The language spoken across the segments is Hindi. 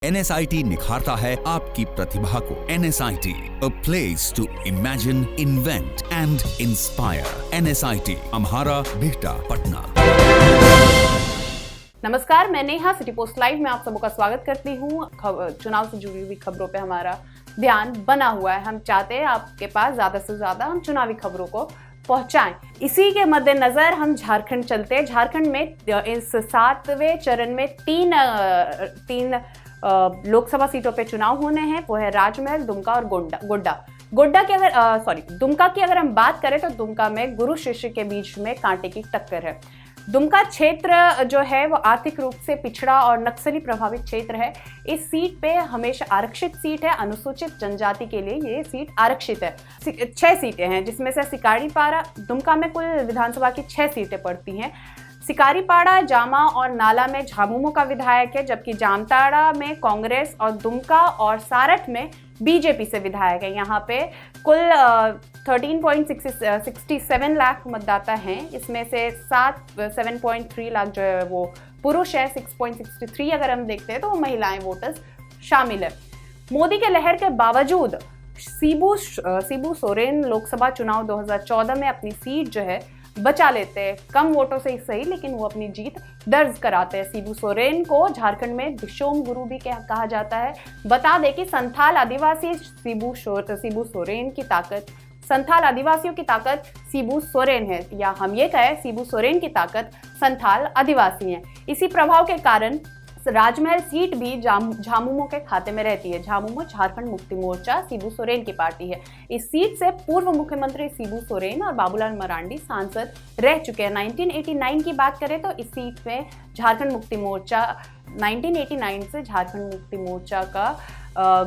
NSIT निखारता है आपकी प्रतिभा को। NSIT, a place to imagine, invent and inspire. NSIT, अम्हारा, Bihta, Patna. नमस्कार, मैं नेहा, सिटी पोस्ट लाइव में आप सबों का स्वागत करती हूँ। चुनाव से जुड़ी हुई खबरों पे हमारा ध्यान बना हुआ है। हम चाहते हैं आपके पास ज्यादा से ज्यादा हम चुनावी खबरों को पहुंचाएं। इसी के मद्देनजर हम झारखंड चलते हैं। झारखंड में इस 7वें चरण में तीन लोकसभा सीटों पे चुनाव होने हैं। वो है राजमहल, दुमका और दुमका की अगर हम बात करें तो दुमका में गुरु शिष्य के बीच में कांटे की टक्कर है। दुमका क्षेत्र जो है वो आर्थिक रूप से पिछड़ा और नक्सली प्रभावित क्षेत्र है। इस सीट पे हमेशा आरक्षित सीट है। अनुसूचित जनजाति के लिए ये सीट आरक्षित है। 6 सीटें हैं, जिसमें से सिकारीपाड़ा, दुमका में कुल विधानसभा की 6 सीटें पड़ती हैं। सिकारीपाड़ा, जामा और नाला में झामुमो का विधायक है, जबकि जामताड़ा में कांग्रेस और दुमका और सारठ में बीजेपी से विधायक है। यहाँ पे कुल 13.67 लाख मतदाता हैं। इसमें से 7.3 लाख जो है वो पुरुष है। 6.63 अगर हम देखते हैं तो वो महिलाएं वोटर्स शामिल है। मोदी के लहर के बावजूद शिबू सोरेन लोकसभा चुनाव 2014 में अपनी सीट जो है बचा लेते हैं। कम वोटों से ही सही, लेकिन वो अपनी जीत दर्ज कराते हैं। शिबू सोरेन को झारखंड में दिशोम गुरु भी कहा जाता है। बता दें कि संथाल आदिवासी शिबू सोरेन की ताकत, संथाल आदिवासियों की ताकत शिबू सोरेन है, या हम ये कहें शिबू सोरेन की ताकत संथाल आदिवासी है। इसी प्रभाव के कारण राजमहल सीट भी झामुमो के खाते में रहती है। झामुमो झारखंड मुक्ति मोर्चा शिबू सोरेन की पार्टी है। इस सीट से पूर्व मुख्यमंत्री शिबू सोरेन और बाबूलाल मरांडी सांसद रह चुके हैं। 1989 की बात करें तो इस सीट में झारखंड मुक्ति मोर्चा 1989 से झारखंड मुक्ति मोर्चा का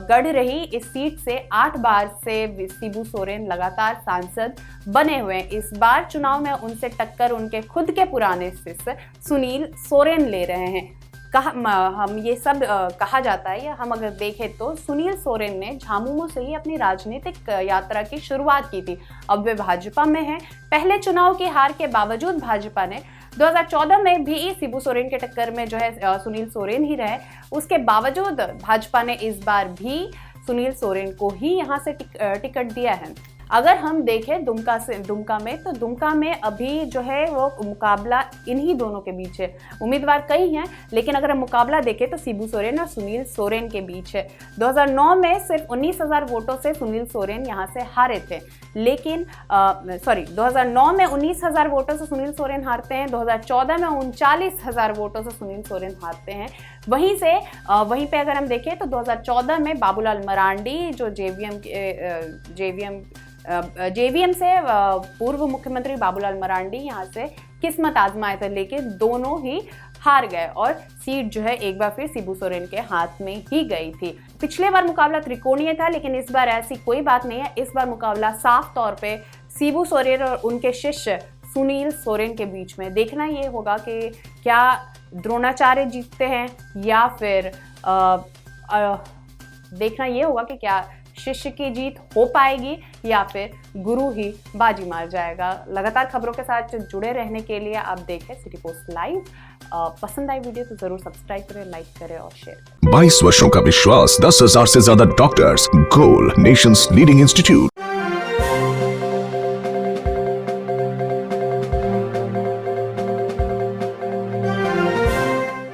गढ़ रही। इस सीट से 8 बार से शिबू सोरेन लगातार सांसद बने हुए हैं। इस बार चुनाव में उनसे टक्कर उनके खुद के पुराने शिष्य सुनील सोरेन ले रहे हैं। हम ये सब कहा जाता है, या हम अगर देखें तो सुनील सोरेन ने झामुमो से ही अपनी राजनीतिक यात्रा की शुरुआत की थी। अब वे भाजपा में हैं। पहले चुनाव की हार के बावजूद भाजपा ने 2014 में भी शिबू सोरेन के टक्कर में जो है सुनील सोरेन ही रहे। उसके बावजूद भाजपा ने इस बार भी सुनील सोरेन को ही यहाँ से टिकट दिया है। अगर हम देखें दुमका में अभी जो है वो मुकाबला इन्हीं दोनों के बीच है। उम्मीदवार कई हैं, लेकिन अगर हम मुकाबला देखें तो शिबू सोरेन और सुनील सोरेन के बीच है। 2009 में सिर्फ 19,000 वोटों से सुनील सोरेन यहाँ से हारे थे, लेकिन 2009 में 19,000 वोटों से सुनील सोरेन हारते हैं। 2014 में 39,000 वोटों से सुनील सोरेन हारते हैं। वहीं पे अगर हम देखें तो 2014 में बाबूलाल मरांडी जो जेवीएम से पूर्व मुख्यमंत्री बाबूलाल मरांडी यहाँ से किस्मत आजमाए थे, लेकिन दोनों ही हार गए और सीट जो है एक बार फिर शिबू सोरेन के हाथ में ही गई थी। पिछले बार मुकाबला त्रिकोणीय था, लेकिन इस बार ऐसी कोई बात नहीं है। इस बार मुकाबला साफ तौर पे शिबू सोरेन और उनके शिष्य सुनील सोरेन के बीच में। देखना ये होगा कि क्या द्रोणाचार्य जीतते हैं, या फिर देखना ये होगा कि क्या शिष्य की जीत हो पाएगी या फिर गुरु ही बाजी मार जाएगा। लगातार खबरों के साथ जुड़े रहने के लिए आप देखें सिटी पोस्ट लाइव। पसंद आई वीडियो तो जरूर सब्सक्राइब करें, लाइक करें और शेयर करें। 22 वर्षों का विश्वास, 10,000 से ज्यादा डॉक्टर्स, गोल नेशंस लीडिंग इंस्टीट्यूट।